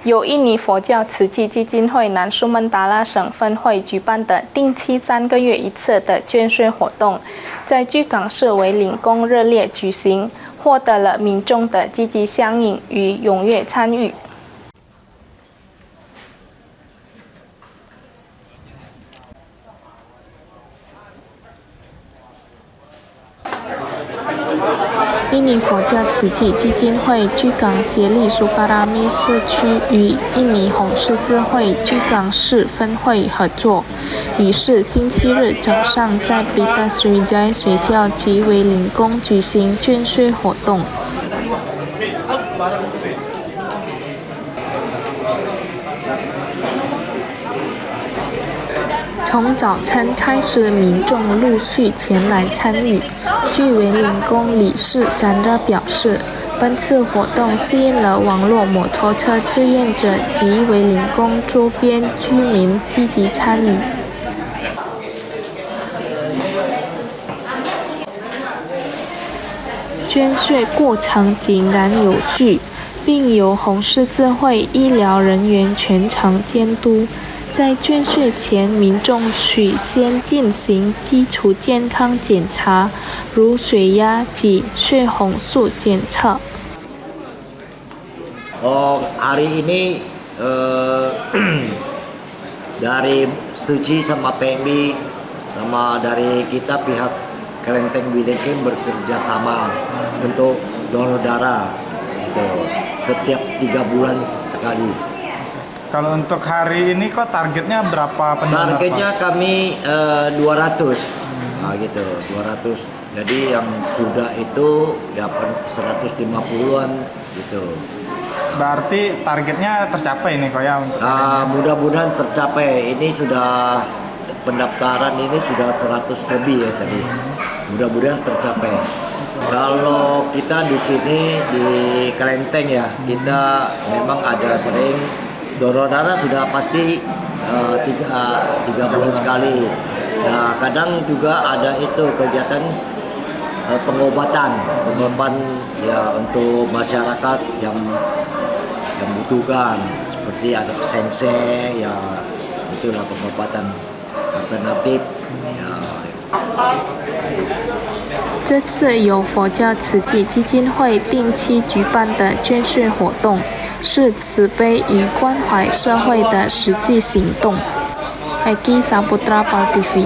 由印尼佛教慈济基金会南苏门答腊省分会举办的定期3个月一次的捐税活动，在巨港市为灵宫热烈举行，获得了民众的积极响应与踊跃参与。印尼佛教慈济基金会巨港协力苏卡拉密社区与印尼红十字会巨港市分会合作，于是星期日早上在比达斯瑞斋学校及为灵宫举行捐税活动。从早晨开始，民众陆续前来参与。据为灵宫理事詹热表示，本次活动吸引了网络摩托车志愿者及为灵宫周边居民积极参与。捐税过程井然有序，并由红十字会医疗人员全程监督。在捐税前，民众需先进行基础健康检查，如血压及血红素检测。Hari ini dari Suci sama PMI sama dari kita pihak Kelenteng Bidengkem bekerja sama untuk donor darah itu setiap 3 bulan sekali. Kalau untuk hari ini kok targetnya berapa pendonor? Targetnya kami 200, nah gitu 200. Jadi yang sudah itu ya 150-an gitu. Berarti targetnya tercapai nih kok ya? Mudah-mudahan tercapai. Ini sudah pendaftaran ini sudah 100 lebih ya tadi. Mudah-mudahan tercapai. Kalau kita di sini di Kelenteng ya, kita memang ada sering donor darah sudah pasti 3 bulan sekali. Nah, kadang juga ada itu kegiatan pengobatan ya untuk masyarakat yang butuhkan, seperti ada sensei ya, itulah pengobatan alternatif ya. 这次由佛教慈济基金会定期举办的捐税活动，是慈悲与关怀社会的实际行动。Eki Saputra Pal TV